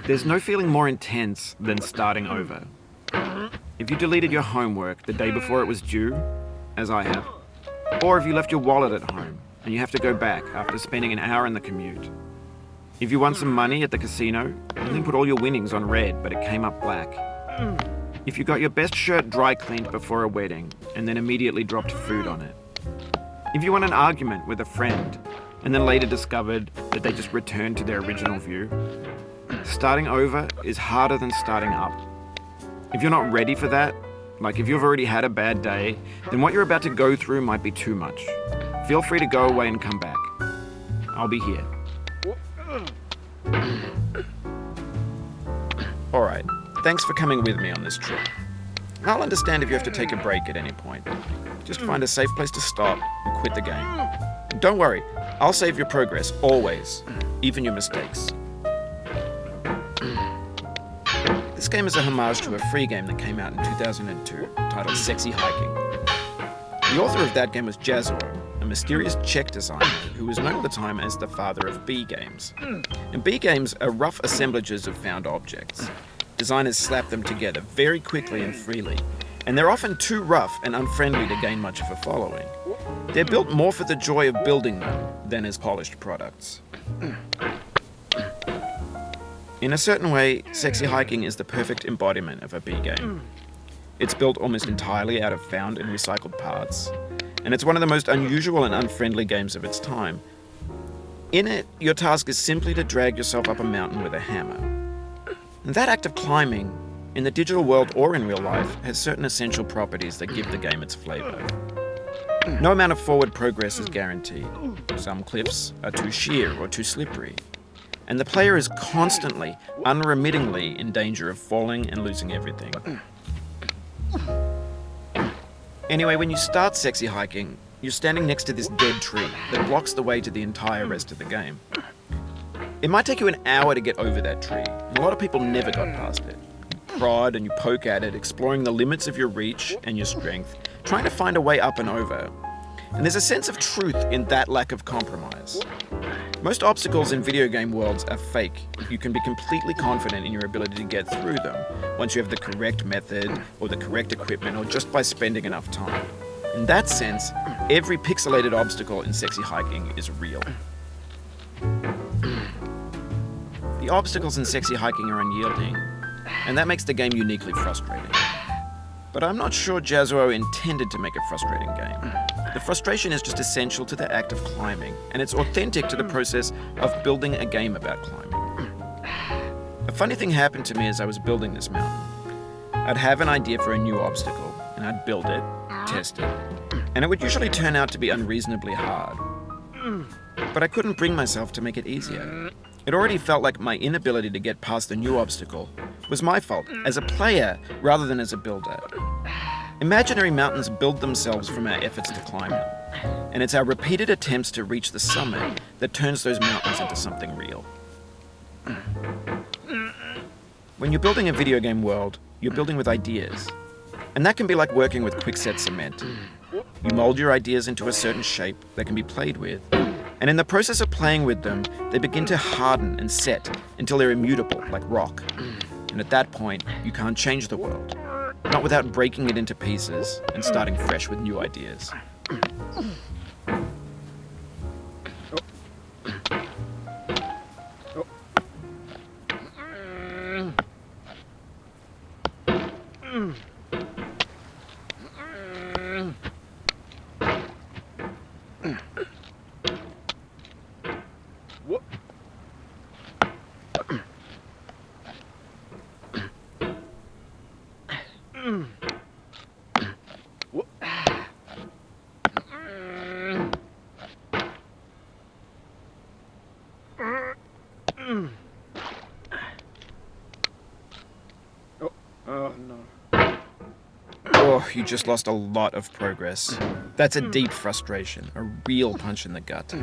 There's no feeling more intense than starting over. If you deleted your homework the day before it was due, as I have, or if you left your wallet at home and you have to go back after spending an hour in the commute. If you won some money at the casino and then put all your winnings on red but it came up black. If you got your best shirt dry cleaned before a wedding and then immediately dropped food on it. If you won an argument with a friend and then later discovered that they just returned to their original view. Starting over is harder than starting up. If you're not ready for that, like if you've already had a bad day, then what you're about to go through might be too much. Feel free to go away and come back. I'll be here. Alright, thanks for coming with me on this trip. I'll understand if you have to take a break at any point. Just find a safe place to stop and quit the game. And don't worry, I'll save your progress, always, even your mistakes. This game is a homage to a free game that came out in 2002, titled Sexy Hiking. The author of that game was Jazzuo, a mysterious Czech designer who was known at the time as the father of B games. And B games are rough assemblages of found objects. Designers slap them together very quickly and freely, and they're often too rough and unfriendly to gain much of a following. They're built more for the joy of building them than as polished products. In a certain way, Sexy Hiking is the perfect embodiment of a B game. It's built almost entirely out of found and recycled parts, and it's one of the most unusual and unfriendly games of its time. In it, your task is simply to drag yourself up a mountain with a hammer. And that act of climbing, in the digital world or in real life, has certain essential properties that give the game its flavor. No amount of forward progress is guaranteed. Some cliffs are too sheer or too slippery. And the player is constantly, unremittingly in danger of falling and losing everything. Anyway, when you start Sexy Hiking, you're standing next to this dead tree that blocks the way to the entire rest of the game. It might take you an hour to get over that tree, and a lot of people never got past it. You prod and you poke at it, exploring the limits of your reach and your strength, trying to find a way up and over. And there's a sense of truth in that lack of compromise. Most obstacles in video game worlds are fake. You can be completely confident in your ability to get through them once you have the correct method or the correct equipment or just by spending enough time. In that sense, every pixelated obstacle in Sexy Hiking is real. The obstacles in Sexy Hiking are unyielding, and that makes the game uniquely frustrating. But I'm not sure Jazzuo intended to make a frustrating game. The frustration is just essential to the act of climbing, and it's authentic to the process of building a game about climbing. A funny thing happened to me as I was building this mountain. I'd have an idea for a new obstacle, and I'd build it, test it, and it would usually turn out to be unreasonably hard. But I couldn't bring myself to make it easier. It already felt like my inability to get past the new obstacle was my fault as a player rather than as a builder. Imaginary mountains build themselves from our efforts to climb them, and it's our repeated attempts to reach the summit that turns those mountains into something real. When you're building a video game world, you're building with ideas, and that can be like working with quickset cement. You mold your ideas into a certain shape that can be played with, and in the process of playing with them, they begin to harden and set until they're immutable, like rock. And at that point, you can't change the world. Not without breaking it into pieces and starting fresh with new ideas. Oh, you just lost a lot of progress. That's a deep frustration, a real punch in the gut.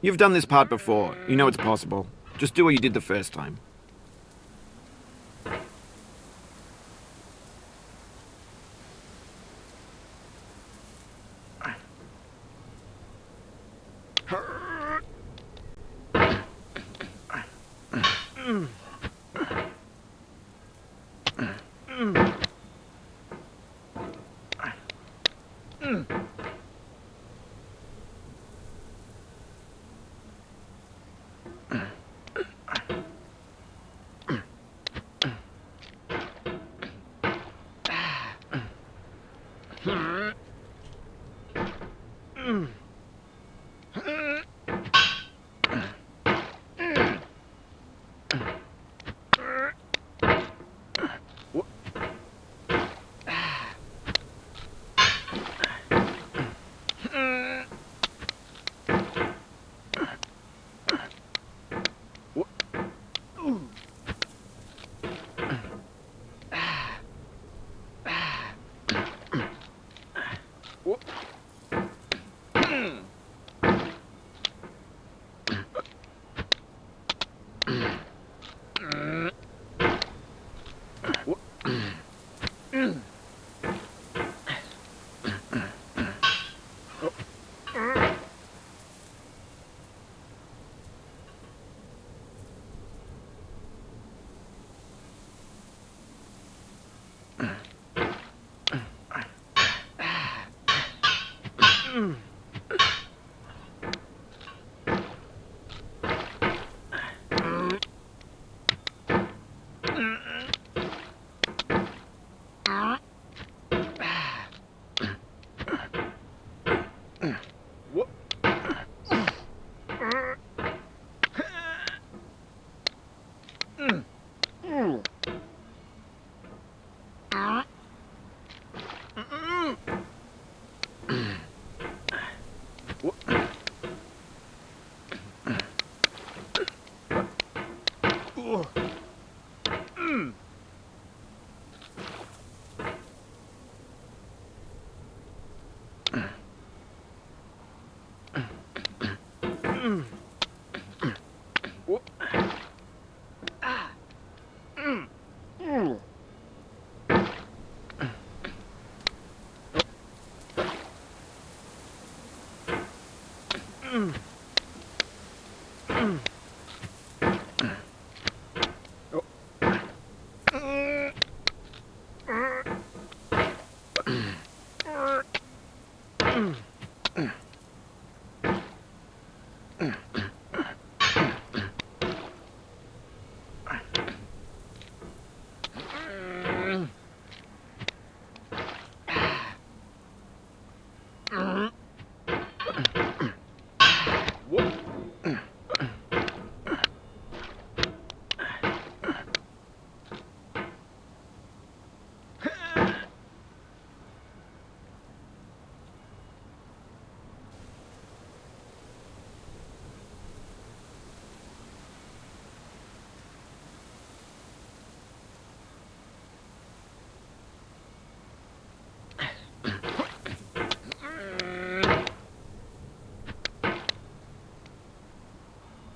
You've done this part before. You know it's possible. Just do what you did the first time.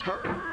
Her.